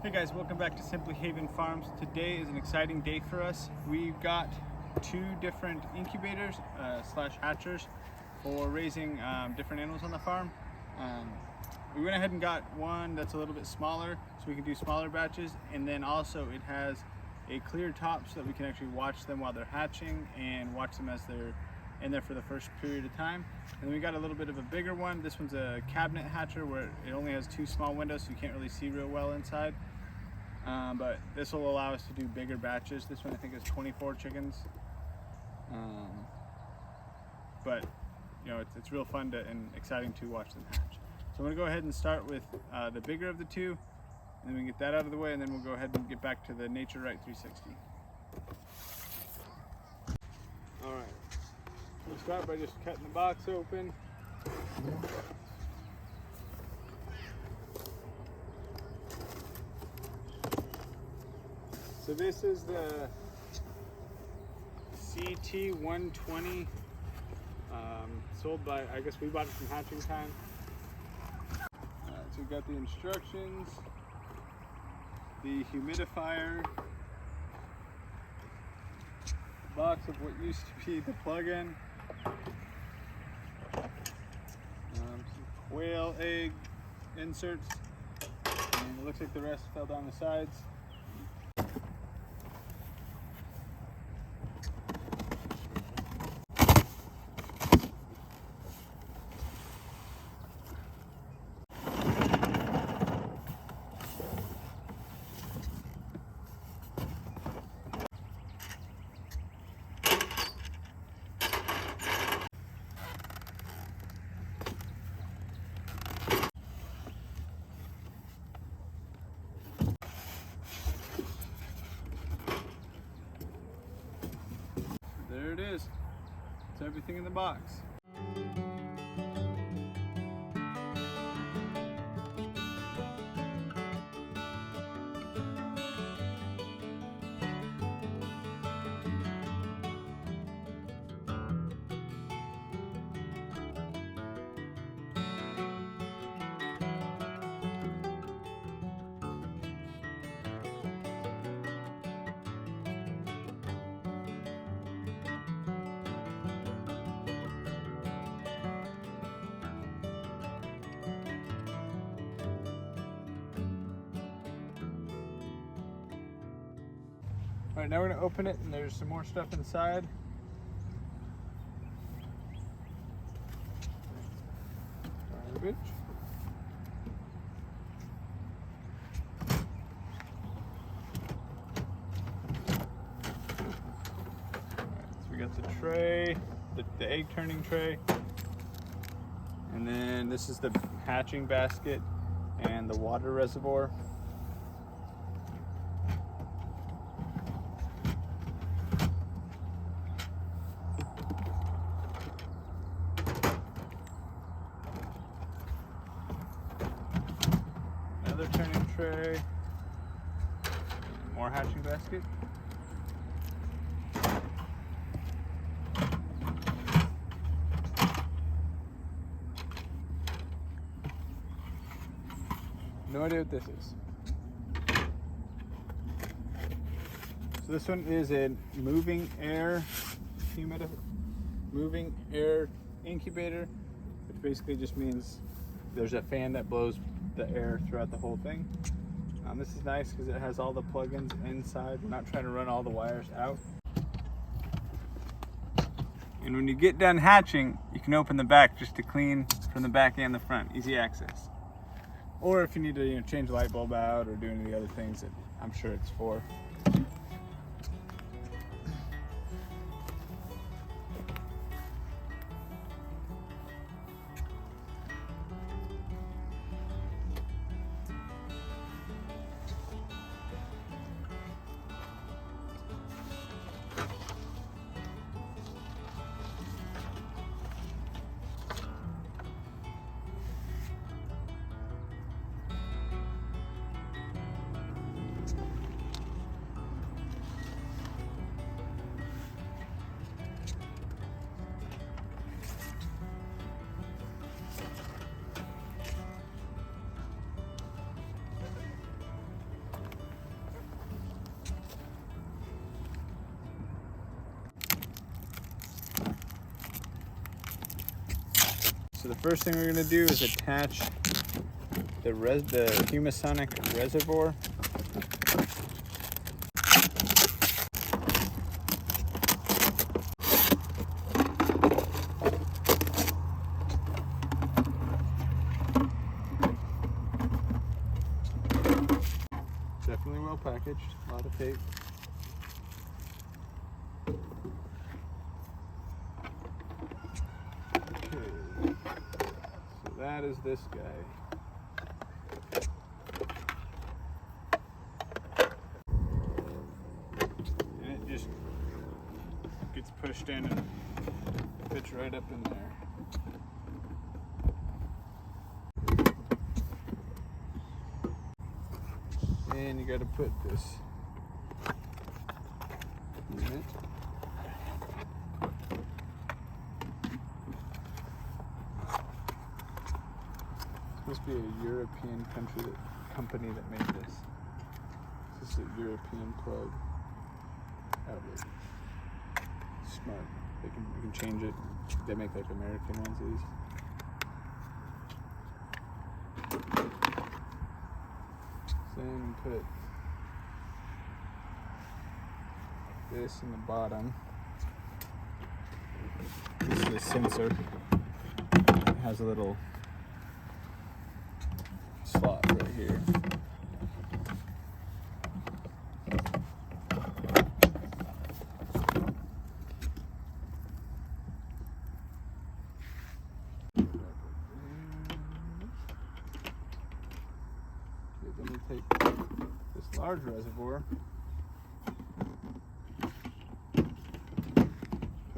Hey guys, welcome back to Simply Haven Farms. Today is an exciting day for us. We've got two different incubators slash hatchers for raising different animals on the farm. We went ahead and got one that's a little bit smaller so we can do smaller batches, and then also it has a clear top so that we can actually watch them while they're hatching and watch them as they're in there for the first period of time. And then we got a little bit of a bigger one. This one's a cabinet hatcher where it only has two small windows so you can't really see real well inside. But this will allow us to do bigger batches. This one I think is 24 chickens. But you know, it's real fun and exciting to watch them hatch. So I'm gonna go ahead and start with the bigger of the two, and then we can get that out of the way, and then we'll go ahead and get back to the Nature Right 360. All right, we'll start by just cutting the box open. So this is the CT120, sold by, I guess we bought it from Hatching Time. So we've got the instructions, the humidifier, box of what used to be the plug-in, some quail egg inserts, and it looks like the rest fell down the sides. There it is. It's everything in the box. All right, now we're gonna open it, and there's some more stuff inside. Garbage. Alright, so we got the tray, the egg turning tray, and then this is the hatching basket and the water reservoir. Another turning tray, more hatching basket. No idea what this is. So this one is a moving air incubator, which basically just means there's a fan that blows the air throughout the whole thing. This is nice because it has all the plugins inside. We're not trying to run all the wires out. And when you get done hatching, you can open the back just to clean from the back and the front. Easy access. Or if you need to change the light bulb out or do any of the other things that I'm sure it's for. So the first thing we're going to do is attach the humasonic reservoir. Definitely well packaged, a lot of tape. Okay, so that is this guy. And it just gets pushed in and fits right up in there. And you got to put this unit. This must be a European company that made this. This is a European plug outlet. Smart. You can change it. They make like American ones of these. Then put this in the bottom. This is a sensor. It has a little slot right here. Then we take this large reservoir, put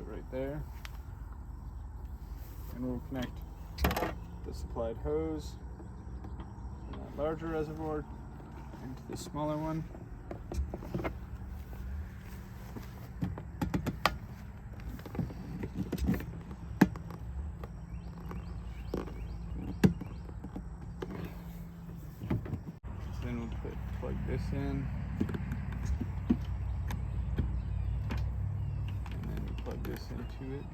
right there, and we'll connect the supplied hose from that larger reservoir into the smaller one. Then we'll plug this in, and then plug this into it.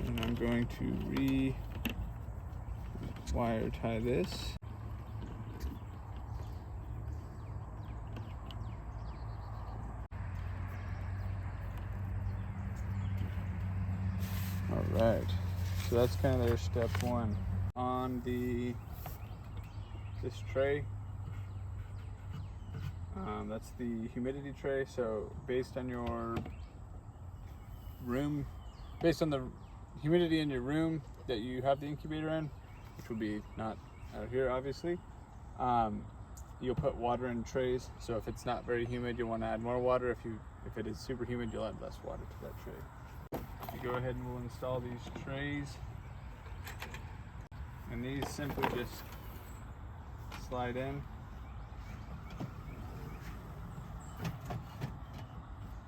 And I'm going to wire tie this. All right, so that's kind of their step one. On this tray, that's the humidity tray. So based on your room, based on the humidity in your room that you have the incubator in, which will be not out here obviously, you'll put water in trays. So if it's not very humid, you'll want to add more water. If it is super humid, you'll add less water to that tray. You go ahead and we'll install these trays. And these simply just slide in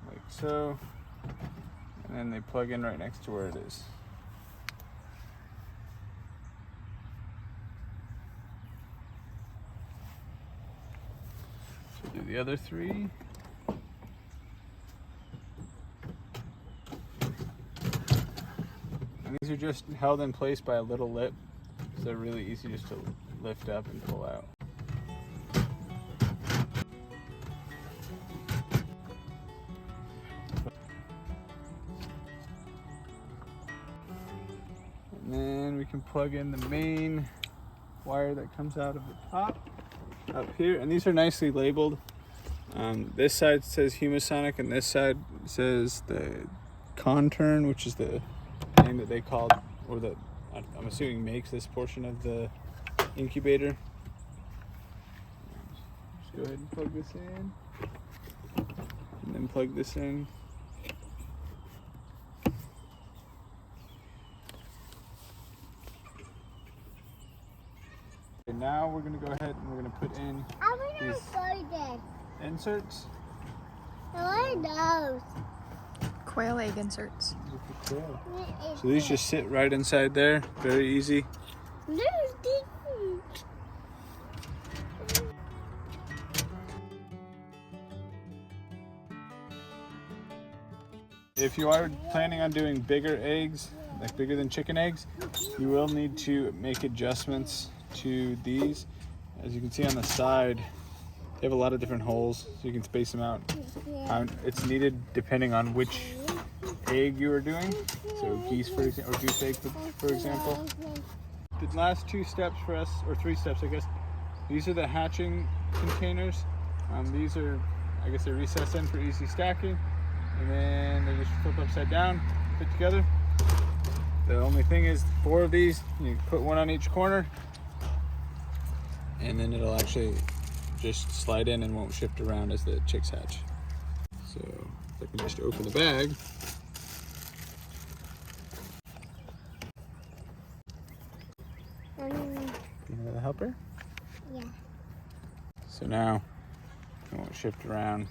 like so, and then they plug in right next to where it is. So do the other three. And these are just held in place by a little lip. So they're really easy just to lift up and pull out. And then we can plug in the main wire that comes out of the top up here. And these are nicely labeled. This side says Humasonic and this side says the Conturn, which is the name that they called, or that I'm assuming makes this portion of the incubator. Just go ahead and plug this in, and then plug this in. Okay, now we're going to go ahead and we're going to put in these inserts. I want those. Quail egg inserts. So these just sit right inside there, very easy. if you are planning on doing bigger eggs, like bigger than chicken eggs, you will need to make adjustments to these. As you can see on the side, they have a lot of different holes, so you can space them out. It's needed depending on which egg you are doing. So geese, for example, or goose egg, for example. The last 2 steps for us, or 3 steps, I guess. These are the hatching containers. These are, I guess, they're recessed in for easy stacking, and then they just flip upside down, fit together. The only thing is 4 of these, you put 1 on each corner, and then it'll actually just slide in and won't shift around as the chicks hatch. So if I can just open the bag. You know the helper? Yeah. So now it won't shift around.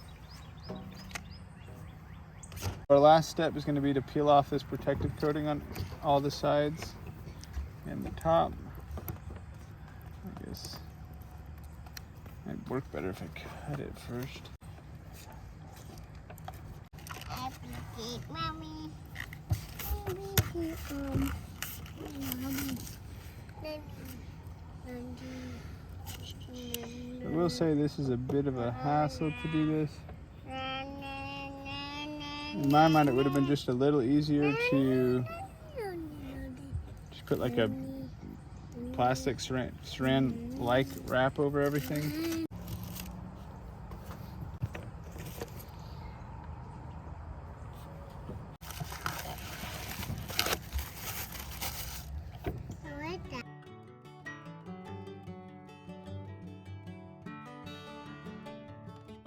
Our last step is going to be to peel off this protective coating on all the sides and the top. I guess it might work better if I cut it first. Happy cake, mommy. Happy cake, I will say this is a bit of a hassle to do this. In my mind, it would have been just a little easier to just put like a plastic saran-like wrap over everything.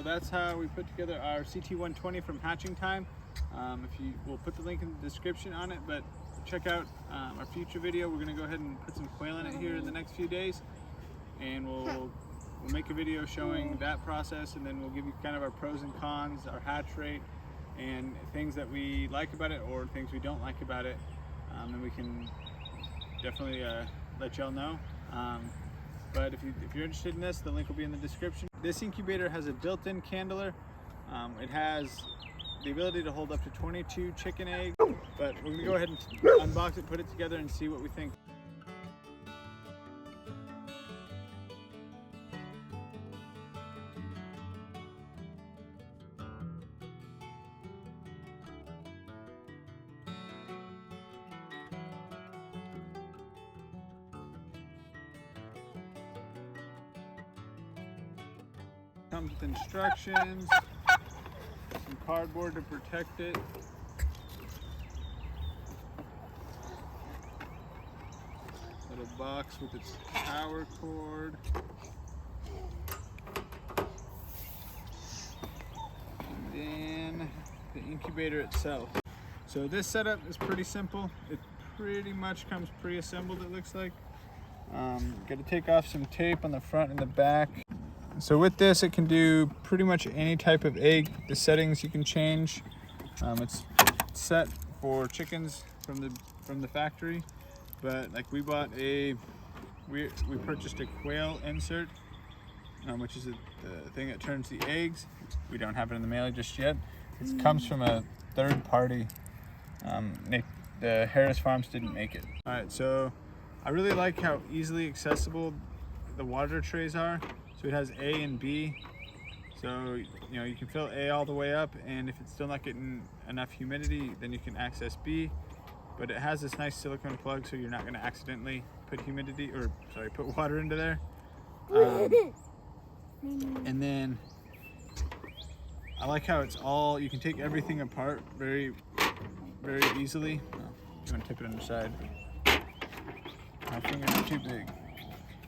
That's how we put together our CT120 from Hatching Time. We'll put the link in the description on it, but check out our future video. We're going to go ahead and put some quail in it here in the next few days, and we'll make a video showing that process, and then we'll give you kind of our pros and cons, our hatch rate, and things that we like about it or things we don't like about it, and we can definitely let y'all know. But if you're interested in this, the link will be in the description. This incubator has a built-in candler. It has the ability to hold up to 22 chicken eggs, but we're gonna go ahead and unbox it, put it together, and see what we think. Comes with instructions, some cardboard to protect it. Little box with its power cord. And then the incubator itself. So this setup is pretty simple. It pretty much comes pre-assembled, it looks like. Got to take off some tape on the front and the back. So with this, it can do pretty much any type of egg. The settings you can change. It's set for chickens from the factory, but like we purchased a Quail insert, which is the thing that turns the eggs. We don't have it in the mail just yet. It comes from a third party. The Harris Farms didn't make it. All right, so I really like how easily accessible the water trays are. So it has A and B, so you can fill A all the way up, and if it's still not getting enough humidity, then you can access B. But it has this nice silicone plug, so you're not going to accidentally put put water into there. And then I like how it's all, you can take everything apart very, very easily. Oh, you want to tip it on the side. My fingers are too big.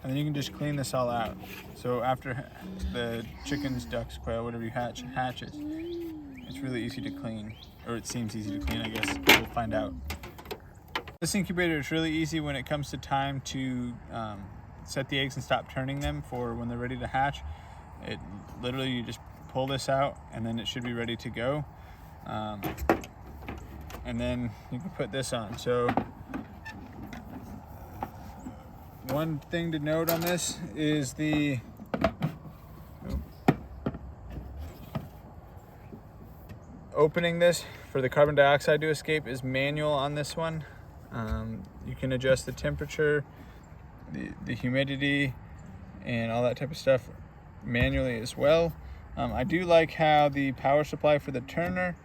And then you can just clean this all out. So after the chickens, ducks, quail, whatever you hatches, it's really easy to clean. Or it seems easy to clean, I guess. We'll find out. This incubator is really easy when it comes to time to set the eggs and stop turning them for when they're ready to hatch. It literally, you just pull this out and then it should be ready to go. And then you can put this on. So one thing to note on this is opening this for the carbon dioxide to escape is manual on this one. You can adjust the temperature, the humidity, and all that type of stuff manually as well. I do like how the power supply for the turner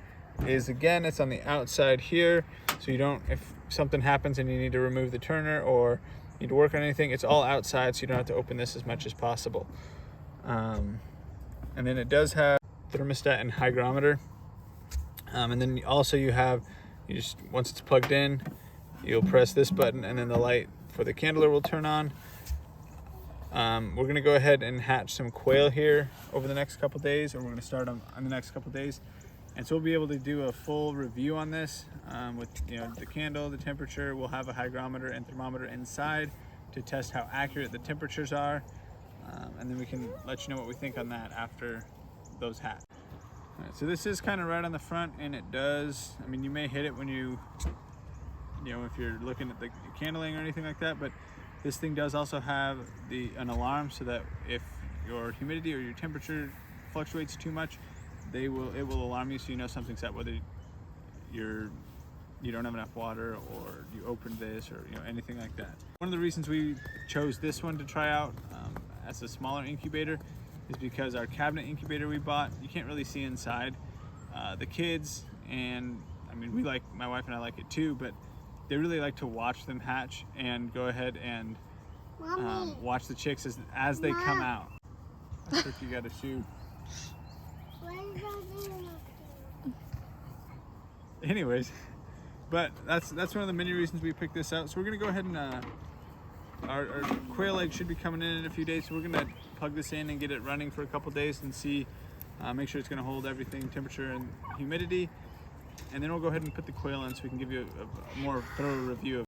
is, again, it's on the outside here, so you don't, if something happens and you need to remove the turner or need to work on anything, it's all outside, so you don't have to open this as much as possible. And then it does have thermostat and hygrometer. And then also you just, once it's plugged in, you'll press this button and then the light for the candler will turn on. We're gonna go ahead and hatch some quail here over the next couple days, or we're gonna start on the next couple days. And so we'll be able to do a full review on this with the candle, the temperature. We'll have a hygrometer and thermometer inside to test how accurate the temperatures are. And then we can let you know what we think on that after those hatch. All right, so this is kind of right on the front, and it does, I mean, you may hit it when if you're looking at the candling or anything like that, but this thing does also have an alarm, so that if your humidity or your temperature fluctuates too much, it will alarm you, so you know something's up, whether you don't have enough water or you opened this or anything like that. One of the reasons we chose this one to try out as a smaller incubator is because our cabinet incubator we bought, you can't really see inside. The kids, and I mean, my wife and I like it too, but they really like to watch them hatch and go ahead and watch the chicks as they come out. I think you got a shoe. Anyways, but that's one of the many reasons we picked this out. So we're gonna go ahead and our quail egg should be coming in a few days. So we're gonna plug this in and get it running for a couple days and see, make sure it's gonna hold everything, temperature and humidity. And then we'll go ahead and put the quail in so we can give you a more thorough review of